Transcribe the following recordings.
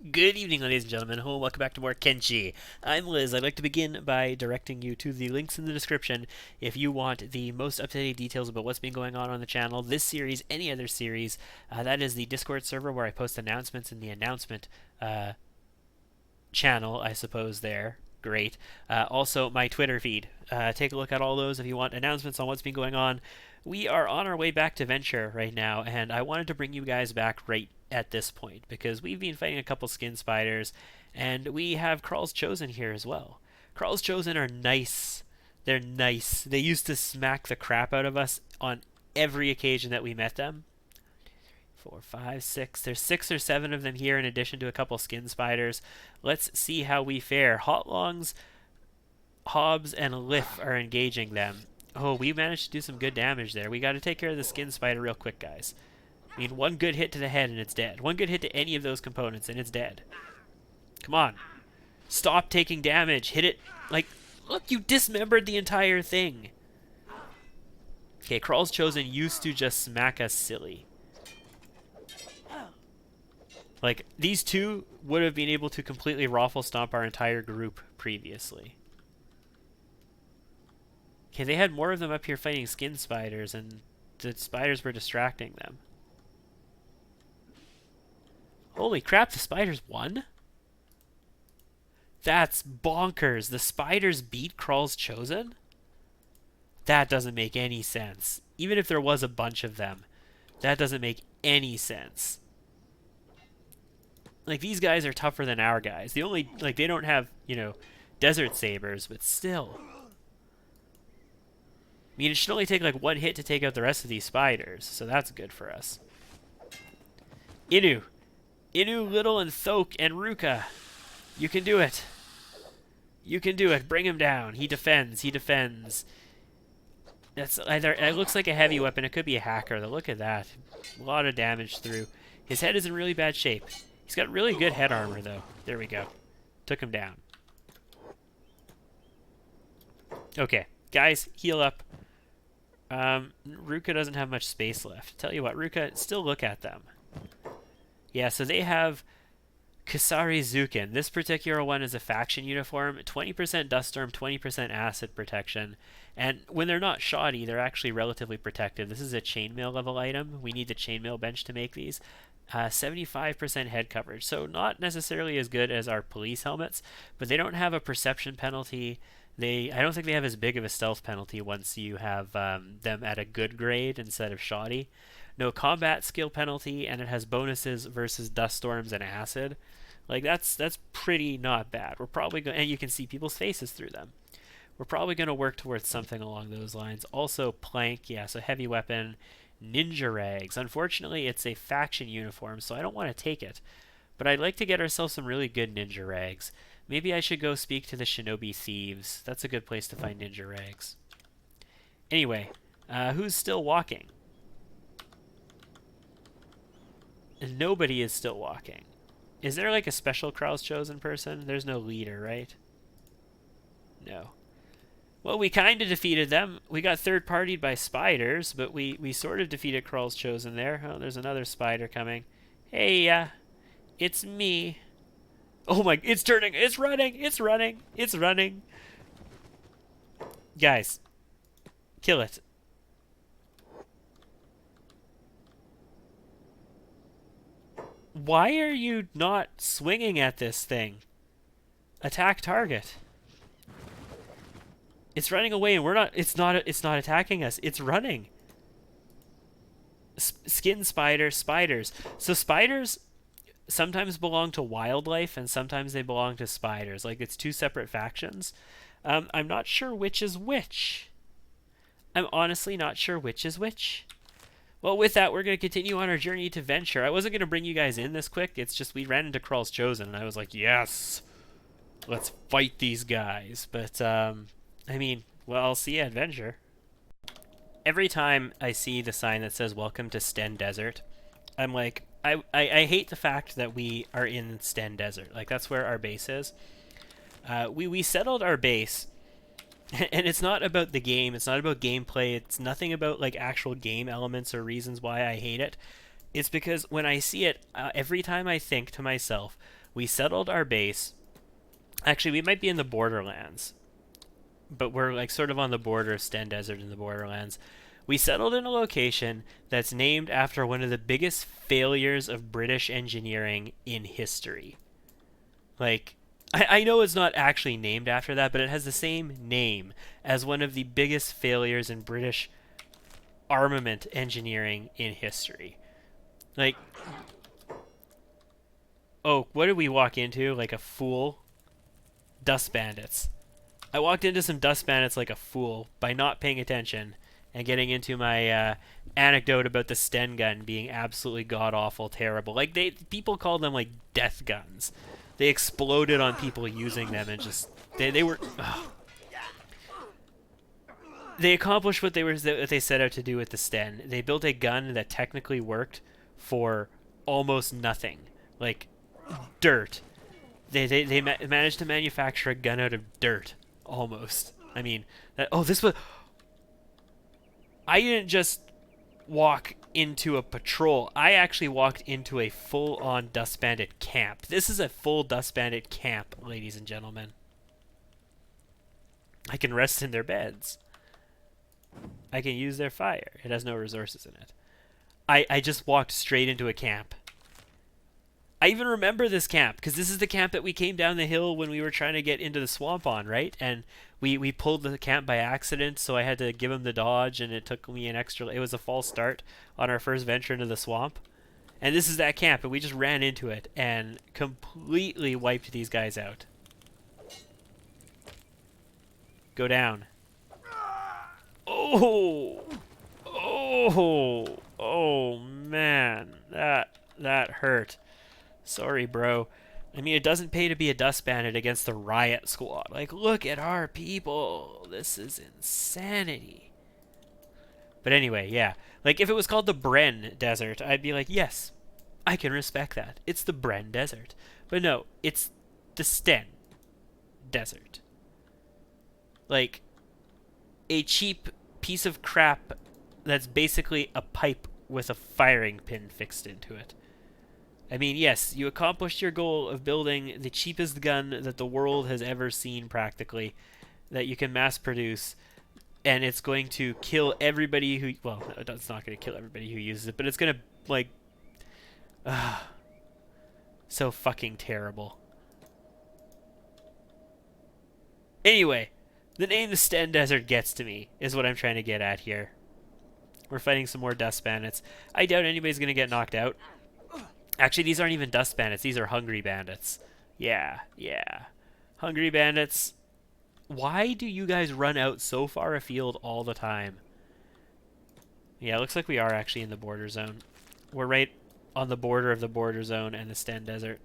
Good evening, ladies and gentlemen. Hello, welcome back to more Kenshi. I'm Liz. I'd like to begin by directing you to the links in the description if you want the most up-to-date details about what's been going on the channel, this series, any other series. That is the Discord server where I post announcements in the announcement channel, I suppose, there. Great. Also, my Twitter feed. Take a look at all those if you want announcements on what's been going on. We are on our way back to Venture right now, and I wanted to bring you guys back right at this point because we've been fighting a couple skin spiders, and we have Crawl's Chosen here as well. Crawl's Chosen are nice. They're nice. They used to smack the crap out of us on every occasion that we met them. 4, 5, 6. There's 6 or 7 of them here in addition to a couple skin spiders. Let's see how we fare. Hotlongs, Hobbs, and Liff are engaging them. Oh, we managed to do some good damage there. We got to take care of the skin spider real quick, guys. I mean, one good hit to the head and it's dead. One good hit to any of those components and it's dead. Come on. Stop taking damage. Hit it. Like, look, you dismembered the entire thing. Okay, Crawl's Chosen used to just smack us silly. Like, these two would have been able to completely raffle stomp our entire group previously. Okay, they had more of them up here fighting skin spiders, and the spiders were distracting them. Holy crap, the spiders won? That's bonkers. The spiders beat Crawl's Chosen? That doesn't make any sense. Even if there was a bunch of them, that doesn't make any sense. Like, these guys are tougher than our guys. The only, like, they don't have, you know, desert sabers, but still. I mean, it should only take, like, one hit to take out the rest of these spiders, so that's good for us. Inu, Little, and Thok, and Ruka. You can do it. You can do it. Bring him down. He defends. He defends. That's either, it looks like a heavy weapon. It could be a hacker, though. Look at that. A lot of damage through. His head is in really bad shape. He's got really good head armor, though. There we go. Took him down. Okay. Guys, heal up. Ruka doesn't have much space left. Tell you what, Ruka, still look at them. Yeah, so they have Kasari Zukin. This particular one is a faction uniform. 20% dust storm, 20% acid protection. And when they're not shoddy, they're actually relatively protective. This is a chainmail level item. We need the chainmail bench to make these. 75% head coverage, so not necessarily as good as our police helmets, but they don't have a perception penalty. I don't think they have as big of a stealth penalty once you have them at a good grade instead of shoddy. No combat skill penalty, and it has bonuses versus dust storms and acid. Like, that's pretty not bad. We're probably going, and you can see people's faces through them. We're probably going to work towards something along those lines. Also, plank, yeah, so heavy weapon. Ninja rags. Unfortunately, it's a faction uniform, so I don't want to take it. But I'd like to get ourselves some really good ninja rags. Maybe I should go speak to the shinobi thieves. That's a good place to find ninja rags. Anyway, who's still walking? Nobody is still walking. Is there like a special Crawl's Chosen person? There's no leader, right? No. Well, we kind of defeated them. We got third-partied by spiders, but we sort of defeated Crawl's Chosen there. Oh, there's another spider coming. Hey, it's me. Oh my, it's turning, it's running, it's running, it's running. Guys, kill it. Why are you not swinging at this thing? Attack target. It's running away, and it's not attacking us. It's running. Skin spider, spiders. So spiders sometimes belong to wildlife, and sometimes they belong to spiders. Like, it's two separate factions. I'm not sure which is which. I'm honestly not sure which is which. Well, with that, we're going to continue on our journey to Venture. I wasn't going to bring you guys in this quick. It's just we ran into Crawl's Chosen, and I was like, yes, let's fight these guys. But, I mean, well, I'll see you at Venture. Every time I see the sign that says Welcome to Sten Desert, I'm like, I hate the fact that we are in Sten Desert. Like, that's where our base is. We settled our base, and it's not about the game. It's not about gameplay. It's nothing about, like, actual game elements or reasons why I hate it. It's because when I see it, every time I think to myself, We settled our base. Actually, we might be in the Borderlands, but we're like sort of on the border of Sten Desert in the Borderlands. We settled in a location that's named after one of the biggest failures of British engineering in history. Like, I know it's not actually named after that, but it has the same name as one of the biggest failures in British armament engineering in history. Like, oh, what did we walk into? Like a fool? Dust bandits. I walked into some dust bandits like a fool by not paying attention and getting into my anecdote about the Sten gun being absolutely god-awful terrible. Like, people call them, like, death guns. They exploded on people using them and just... They were... Ugh. They accomplished what they set out to do with the Sten. They built a gun that technically worked for almost nothing. Like, dirt. They managed to manufacture a gun out of dirt. Almost. I mean, this was... I didn't just walk into a patrol. I actually walked into a full-on Dust Bandit camp. This is a full Dust Bandit camp, ladies and gentlemen. I can rest in their beds. I can use their fire. It has no resources in it. I just walked straight into a camp. I even remember this camp, because this is the camp that we came down the hill when we were trying to get into the swamp on, right? And we pulled the camp by accident, so I had to give him the dodge, and it took me an extra... It was a false start on our first venture into the swamp. And this is that camp, and we just ran into it and completely wiped these guys out. Go down. Oh! Oh! Oh, man. That hurt. Sorry, bro. I mean, it doesn't pay to be a dust bandit against the riot squad. Like, look at our people. This is insanity. But anyway, yeah. Like, if it was called the Bren Desert, I'd be like, yes, I can respect that. It's the Bren Desert. But no, it's the Sten Desert. Like, a cheap piece of crap that's basically a pipe with a firing pin fixed into it. I mean, yes, you accomplished your goal of building the cheapest gun that the world has ever seen, practically, that you can mass produce, and it's going to kill everybody who... Well, it's not going to kill everybody who uses it, but it's going to, like... so fucking terrible. Anyway, the name the Sten Desert gets to me, is what I'm trying to get at here. We're fighting some more dust bandits. I doubt anybody's going to get knocked out. Actually, these aren't even dust bandits. These are hungry bandits. Yeah. Hungry bandits. Why do you guys run out so far afield all the time? Yeah, it looks like we are actually in the border zone. We're right on the border of the border zone and the Sten Desert.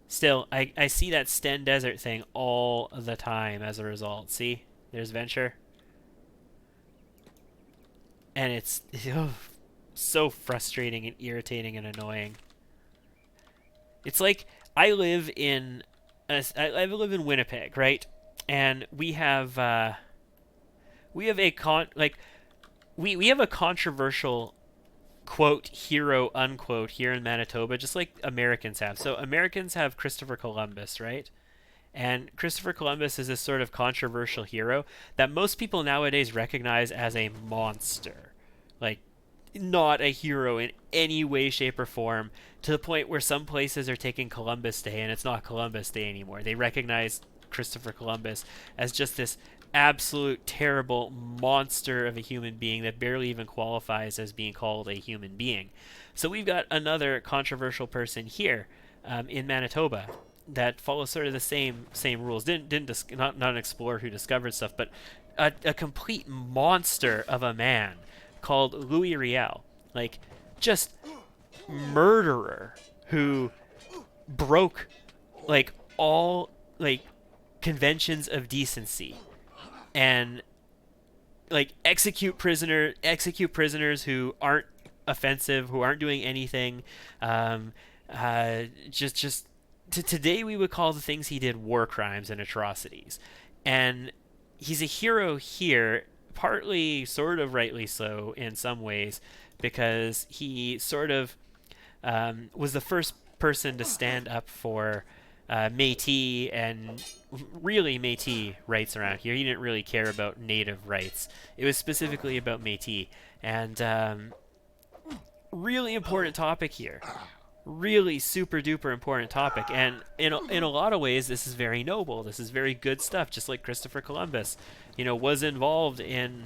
Still, I see that Sten Desert thing all the time as a result. See? There's Venture. And it's... so frustrating and irritating and annoying. It's like I live in Winnipeg, right? And we have a controversial quote hero unquote here in Manitoba, just like Americans have. So Americans have Christopher Columbus, right? And Christopher Columbus is this sort of controversial hero that most people nowadays recognize as a monster. Like, not a hero in any way, shape, or form, to the point where some places are taking Columbus Day and it's not Columbus Day anymore. They recognize Christopher Columbus as just this absolute terrible monster of a human being that barely even qualifies as being called a human being. So we've got another controversial person here in Manitoba that follows sort of the same rules. Not an explorer who discovered stuff, but a complete monster of a man called Louis Riel. Like, just murderer who broke like all like conventions of decency and like execute prisoners who aren't offensive, who aren't doing anything. Today we would call the things he did war crimes and atrocities. And he's a hero here, partly sort of rightly so in some ways, because he sort of was the first person to stand up for Métis and really Métis rights around here. He didn't really care about native rights. It was specifically about Métis. And really important topic here. Really super duper important topic. And in a lot of ways, this is very noble. This is very good stuff. Just like Christopher Columbus, was involved in,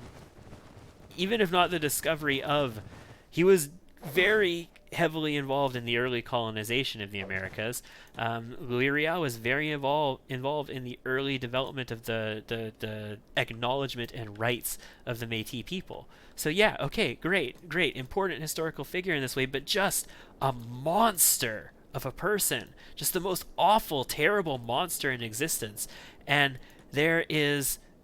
even if not the discovery of, he was very heavily involved in the early colonization of the Americas. Louis Riel was very involved in the early development of the acknowledgement and rights of the Métis people. So yeah, okay, great, important historical figure in this way, but just a monster of a person, just the most awful, terrible monster in existence. And there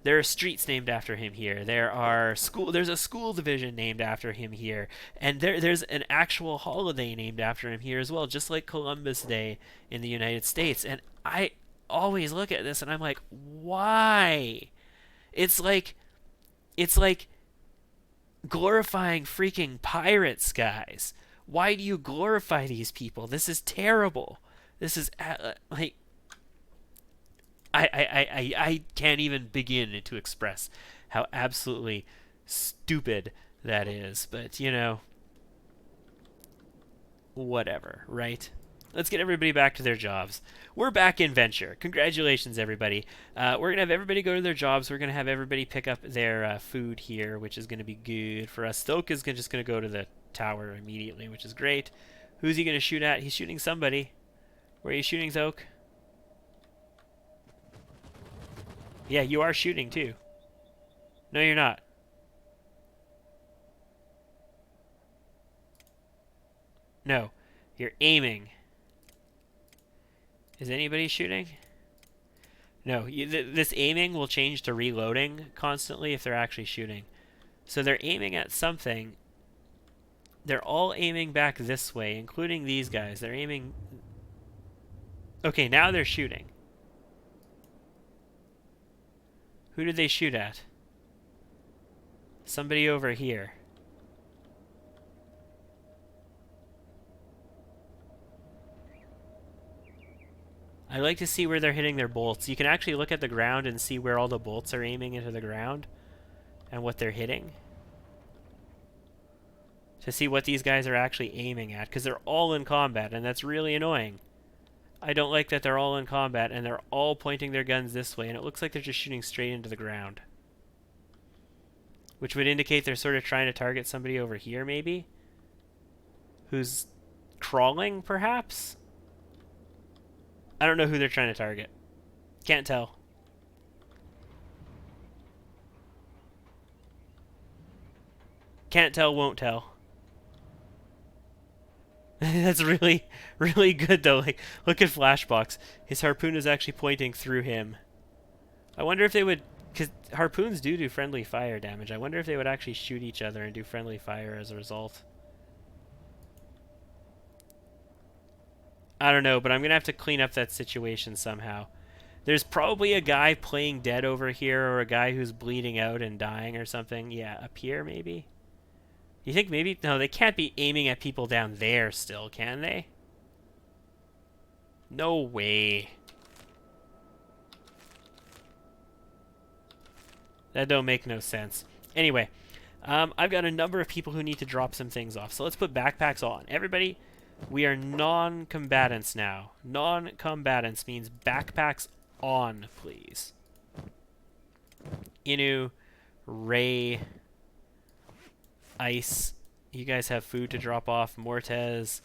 are streets named after him here. There's a school division named after him here. And there's an actual holiday named after him here as well, just like Columbus Day in the United States. And I always look at this and I'm like, why? It's like glorifying freaking pirates, guys. Why do you glorify these people? This is terrible. This is like, I can't even begin to express how absolutely stupid that is. But, whatever, right? Let's get everybody back to their jobs. We're back in Venture. Congratulations, everybody. We're going to have everybody go to their jobs. We're going to have everybody pick up their food here, which is going to be good for us. Stoke is just going to go to the tower immediately, which is great. Who's he going to shoot at? He's shooting somebody. Where are you shooting, Stoke? Yeah, you are shooting, too. No, you're not. No, you're aiming. Is anybody shooting? No, this aiming will change to reloading constantly if they're actually shooting. So they're aiming at something. They're all aiming back this way, including these guys. They're aiming... Okay, now they're shooting. Who did they shoot at? Somebody over here. I like to see where they're hitting their bolts. You can actually look at the ground and see where all the bolts are aiming into the ground and what they're hitting. To see what these guys are actually aiming at, because they're all in combat, and that's really annoying. I don't like that they're all in combat and they're all pointing their guns this way, and it looks like they're just shooting straight into the ground. Which would indicate they're sort of trying to target somebody over here, maybe? Who's crawling, perhaps? I don't know who they're trying to target. Can't tell. Can't tell, won't tell. That's really, really good, though. Like, look at Flashbox. His harpoon is actually pointing through him. I wonder if they would... Because harpoons do friendly fire damage. I wonder if they would actually shoot each other and do friendly fire as a result. I don't know, but I'm going to have to clean up that situation somehow. There's probably a guy playing dead over here, or a guy who's bleeding out and dying or something. Yeah, up here maybe? You think maybe... No, they can't be aiming at people down there still, can they? No way. That don't make no sense. Anyway, I've got a number of people who need to drop some things off. So let's put backpacks on. Everybody, we are non-combatants now. Non-combatants means backpacks on, please. Inu, Ray, Ice, you guys have food to drop off. Mortez,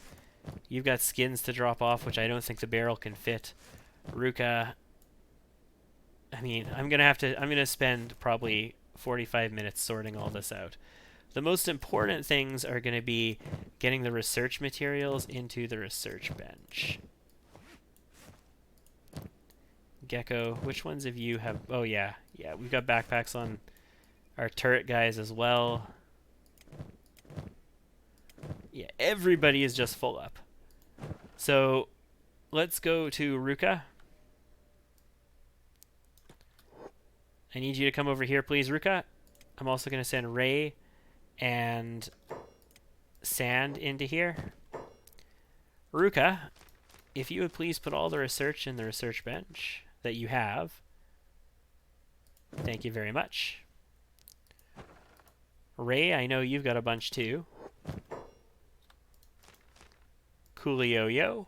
you've got skins to drop off, which I don't think the barrel can fit. Ruka, I mean, I'm gonna spend probably 45 minutes sorting all this out. The most important things are gonna be getting the research materials into the research bench. Gecko, which ones of you have... Oh, yeah, we've got backpacks on our turret guys as well. Yeah, everybody is just full up. So, let's go to Ruka. I need you to come over here, please, Ruka. I'm also going to send Ray and Sand into here. Ruka, if you would please put all the research in the research bench that you have. Thank you very much. Ray, I know you've got a bunch too. Coolio-yo.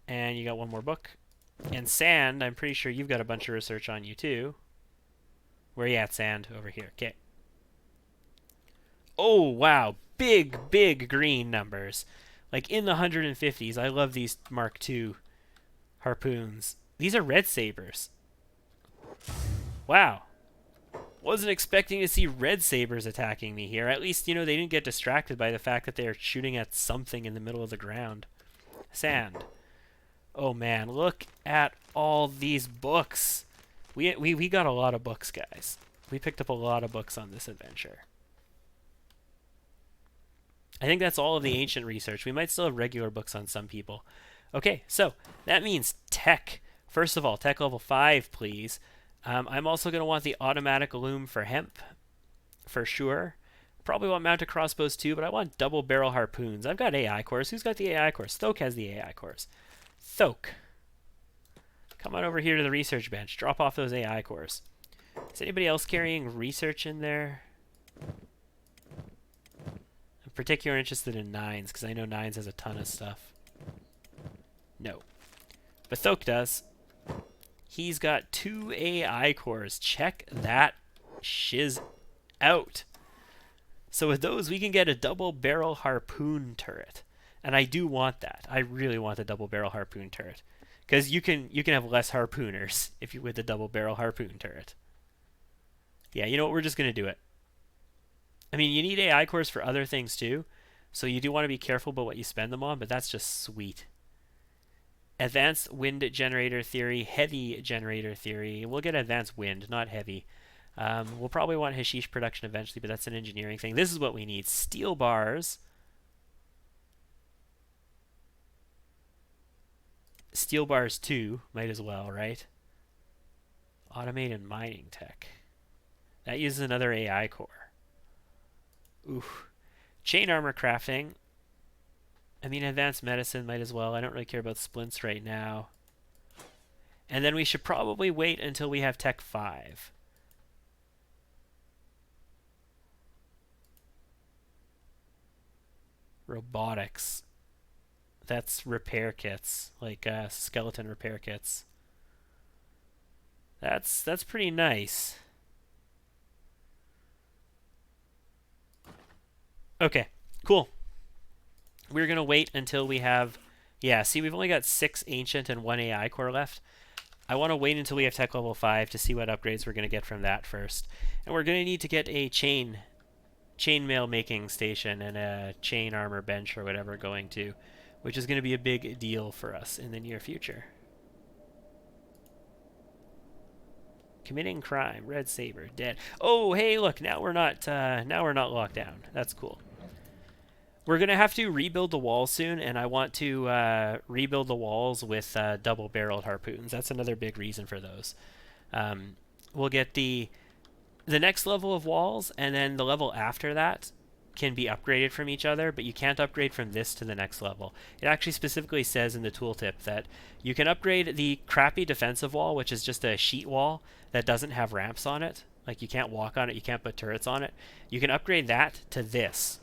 And you got one more book. And Sand, I'm pretty sure you've got a bunch of research on you too. Where you at, Sand? Over here. Okay. Oh, wow. Big, big green numbers. Like in the 150s. I love these Mark II harpoons. These are red sabers. Wow. Wasn't expecting to see red sabers attacking me here. At least, you know, they didn't get distracted by the fact that they are shooting at something in the middle of the ground. Sand. Oh man, look at all these books. We got a lot of books, guys. We picked up a lot of books on this adventure. I think that's all of the ancient research. We might still have regular books on some people. Okay, so that means tech. First of all, tech level 5, please. I'm also going to want the automatic loom for hemp, for sure. Probably want mounted crossbows too, but I want double barrel harpoons. I've got AI cores. Who's got the AI cores? Thok has the AI cores. Thok, come on over here to the research bench. Drop off those AI cores. Is anybody else carrying research in there? I'm particularly interested in Nines, because I know Nines has a ton of stuff. No. But Thok does. He's got 2 AI cores. Check that shiz out. So with those, we can get a double barrel harpoon turret. And I do want that. I really want the double barrel harpoon turret. Because you can have less harpooners if you with the double barrel harpoon turret. Yeah, you know what? We're just going to do it. I mean, you need AI cores for other things too. So you do want to be careful about what you spend them on, but that's just sweet. Advanced wind generator theory, heavy generator theory. We'll get advanced wind, not heavy. We'll probably want hashish production eventually, but that's an engineering thing. This is what we need. Steel bars. Steel bars too, might as well, right? Automated mining tech. That uses another AI core. Oof. Chain armor crafting. I mean, advanced medicine might as well. I don't really care about splints right now. And then we should probably wait until we have Tech 5. Robotics. That's repair kits, like skeleton repair kits. That's pretty nice. Okay, cool. We're going to wait until we have... Yeah, see, we've only got 6 ancient and 1 AI core left. I want to wait until we have tech level 5 to see what upgrades we're going to get from that first. And we're going to need to get a chainmail making station and a chain armor bench or whatever going to, which is going to be a big deal for us in the near future. Committing crime, red saber, dead. Oh, hey, look, now we're not locked down. That's cool. We're going to have to rebuild the walls soon, and I want to rebuild the walls with double-barreled harpoons. That's another big reason for those. We'll get the next level of walls, and then the level after that can be upgraded from each other, but you can't upgrade from this to the next level. It actually specifically says in the tooltip that you can upgrade the crappy defensive wall, which is just a sheet wall that doesn't have ramps on it. Like, you can't walk on it, you can't put turrets on it. You can upgrade that to this.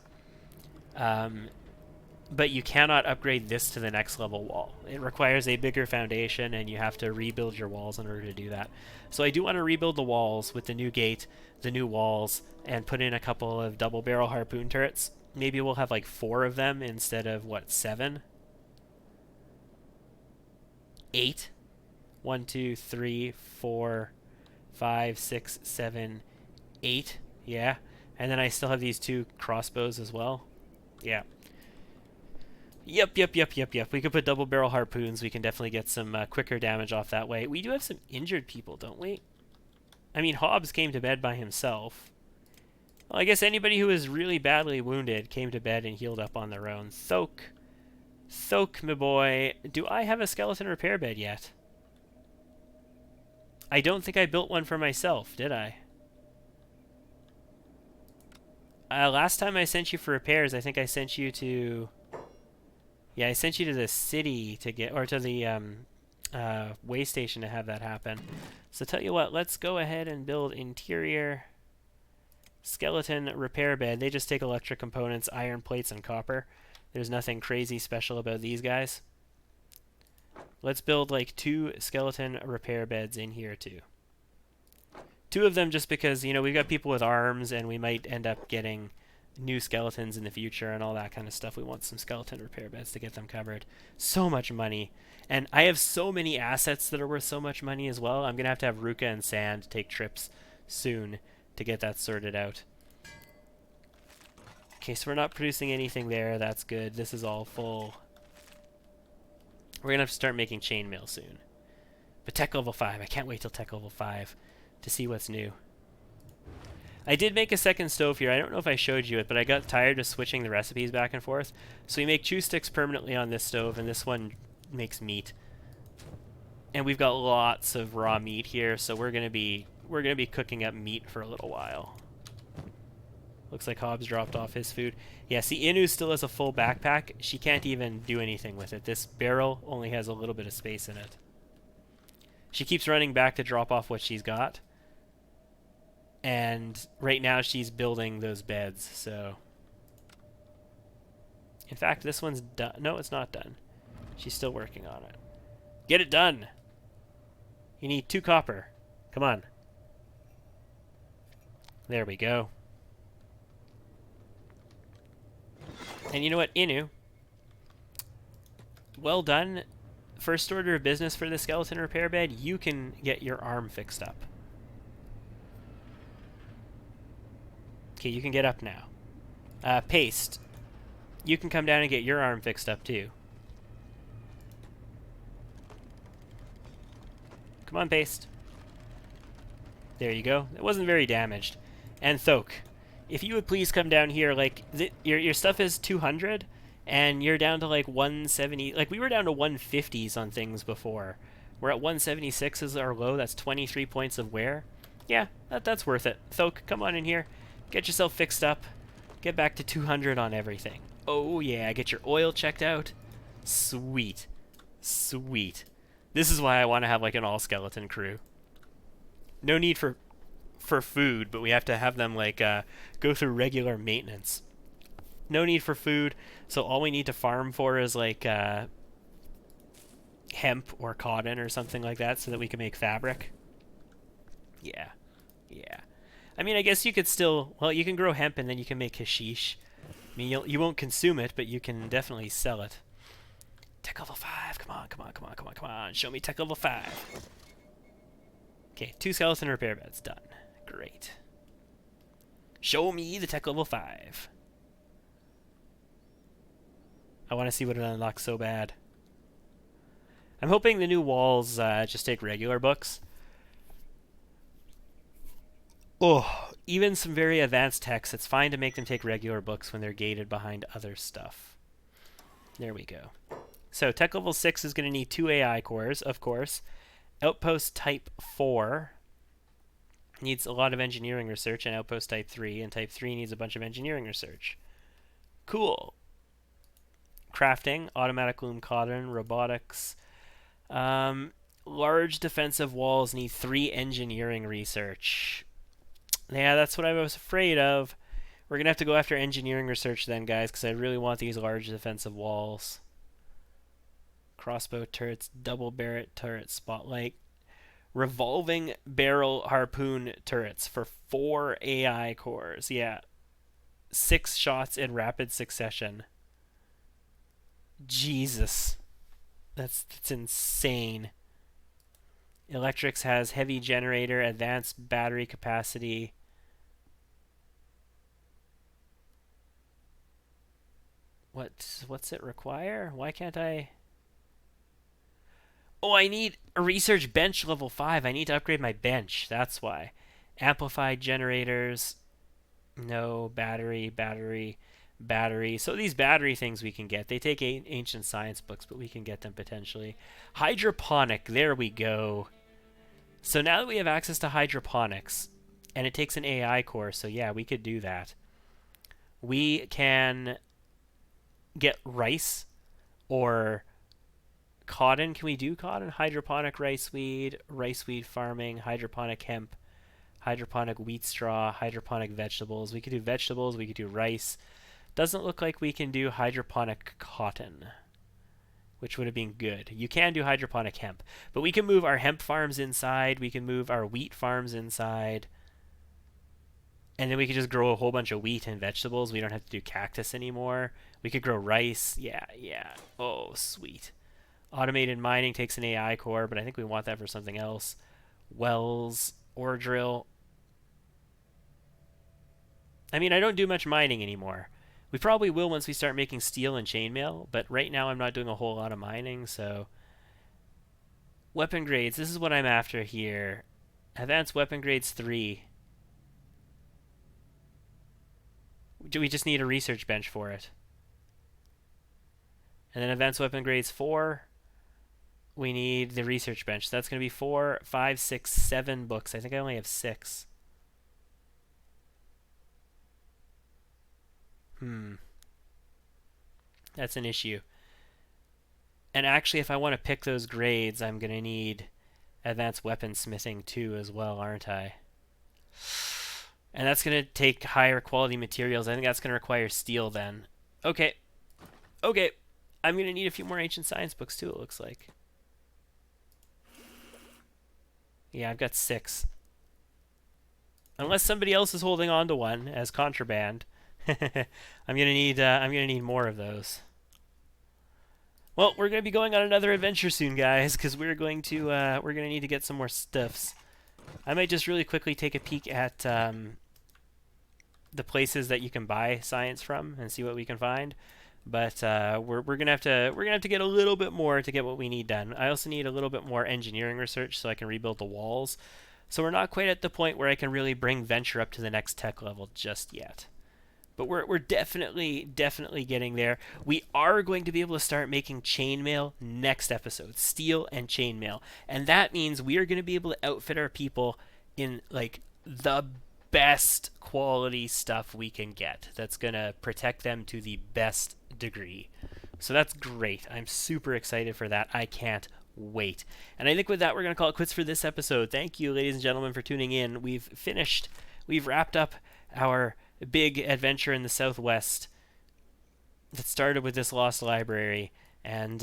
But you cannot upgrade this to the next level wall. It requires a bigger foundation, and you have to rebuild your walls in order to do that. So I do want to rebuild the walls with the new gate, the new walls, and put in a couple of double barrel harpoon turrets. Maybe we'll have like 4 of them instead of, what, 7? 8? 1, 2, 3, 4, 5, 6, 7, 8. Yeah. And then I still have these 2 crossbows as well. Yeah. Yep. We could put double barrel harpoons. We can definitely get some quicker damage off that way. We do have some injured people, don't we? I mean, Hobbs came to bed by himself. Well, I guess anybody who was really badly wounded came to bed and healed up on their own. Thok, my boy. Do I have a skeleton repair bed yet? I don't think I built one for myself, did I? Last time I sent you for repairs, I think I sent you to... Yeah, I sent you to the city to get, or to the way station to have that happen. So tell you what, let's go ahead and build interior skeleton repair bed. They just take electric components, iron plates, and copper. There's nothing crazy special about these guys. Let's build like 2 skeleton repair beds in here too. 2 of them just because, you know, we've got people with arms and we might end up getting new skeletons in the future and all that kind of stuff. We want some skeleton repair beds to get them covered. So much money. And I have so many assets that are worth so much money as well. I'm going to have Ruka and Sand take trips soon to get that sorted out. Okay, so we're not producing anything there. That's good. This is all full. We're going to have to start making chainmail soon. But tech level 5. I can't wait till tech level 5 to see what's new. I did make a second stove here. I don't know if I showed you it, but I got tired of switching the recipes back and forth. So we make chew sticks permanently on this stove, and this one makes meat. And we've got lots of raw meat here, so we're gonna be cooking up meat for a little while. Looks like Hobbs dropped off his food. Yeah, see, Inu still has a full backpack. She can't even do anything with it. This barrel only has a little bit of space in it. She keeps running back to drop off what she's got. And right now she's building those beds, so... In fact, this one's done. No, it's not done. She's still working on it. Get it done! You need 2 copper. Come on. There we go. And you know what, Inu? Well done. First order of business for the skeleton repair bed, you can get your arm fixed up. Okay, you can get up now. Paste. You can come down and get your arm fixed up too. Come on, Paste. There you go. It wasn't very damaged. And Thok, if you would please come down here, like, your stuff is 200, and you're down to like 170. Like, we were down to 150s on things before. We're at 176 is our low. That's 23 points of wear. Yeah, that's worth it. Thok, come on in here. Get yourself fixed up. Get back to 200 on everything. Oh yeah, get your oil checked out. Sweet. Sweet. This is why I want to have like an all-skeleton crew. No need for food, but we have to have them like go through regular maintenance. No need for food, so all we need to farm for is like hemp or cotton or something like that so that we can make fabric. Yeah. Yeah. I mean, I guess you could still... Well, you can grow hemp and then you can make hashish. I mean, you won't consume it, but you can definitely sell it. Tech level 5. Come on, come on, come on, come on, come on. Show me tech level 5. Okay, 2 skeleton repair beds. Done. Great. Show me the tech level 5. I want to see what it unlocks so bad. I'm hoping the new walls just take regular books. Oh, even some very advanced texts, it's fine to make them take regular books when they're gated behind other stuff. There we go. So tech level 6 is going to need 2 AI cores, of course. Outpost type 4 needs a lot of engineering research, and outpost type 3, and type 3 needs a bunch of engineering research. Cool. Crafting, automatic loom cotton, robotics. Large defensive walls need 3 engineering research. Yeah, that's what I was afraid of. We're going to have to go after engineering research then, guys, because I really want these large defensive walls. Crossbow turrets, double barret turret, spotlight. Revolving barrel harpoon turrets for 4 AI cores. Yeah. 6 shots in rapid succession. Jesus. That's insane. Electrics has heavy generator, advanced battery capacity. What's it require? Why can't I? Oh, I need a research bench level 5. I need to upgrade my bench. That's why. Amplified generators. No, battery. So these battery things we can get. They take ancient science books, but we can get them potentially. Hydroponic. There we go. So now that we have access to hydroponics, and it takes an AI core, so yeah, we could do that. We can get rice Or cotton. Can we do cotton? Hydroponic rice weed farming, hydroponic hemp, hydroponic wheat straw, hydroponic vegetables. We could do vegetables, we could do rice. Doesn't look like we can do hydroponic cotton, which would have been good. You can do hydroponic hemp, but we can move our hemp farms inside, we can move our wheat farms inside, and then we could just grow a whole bunch of wheat and vegetables. We don't have to do cactus anymore. We could grow rice. Yeah, yeah. Oh, sweet. Automated mining takes an AI core, but I think we want that for something else. Wells, ore drill. I mean, I don't do much mining anymore. We probably will once we start making steel and chainmail, but right now I'm not doing a whole lot of mining, so... Weapon grades, this is what I'm after here. Advanced weapon grades 3. Do we just need a research bench for it? And then advanced weapon grades 4. We need the research bench. So that's going to be 4, 5, 6, 7 books. I think I only have 6. That's an issue. And actually, if I want to pick those grades, I'm going to need advanced weaponsmithing too as well, aren't I? And that's going to take higher quality materials. I think that's going to require steel then. Okay. Okay. I'm going to need a few more ancient science books too, it looks like. Yeah, I've got 6. Unless somebody else is holding on to one as contraband. I'm gonna need more of those. Well, we're gonna be going on another adventure soon, guys, because we're gonna need to get some more stuffs. I might just really quickly take a peek at the places that you can buy science from and see what we can find. But we're gonna have to get a little bit more to get what we need done. I also need a little bit more engineering research so I can rebuild the walls. So we're not quite at the point where I can really bring Venture up to the next tech level just yet. But we're definitely getting there. We are going to be able to start making chainmail next episode, steel and chainmail, and that means we are going to be able to outfit our people in like the best quality stuff we can get. That's going to protect them to the best degree. So that's great. I'm super excited for that. I can't wait. And I think with that, we're going to call it quits for this episode. Thank you, ladies and gentlemen, for tuning in. We've wrapped up our big adventure in the Southwest that started with this lost library and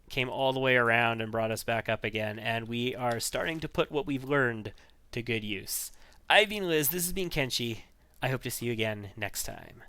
came all the way around and brought us back up again. And we are starting to put what we've learned to good use. I've been Liz. This has been Kenshi. I hope to see you again next time.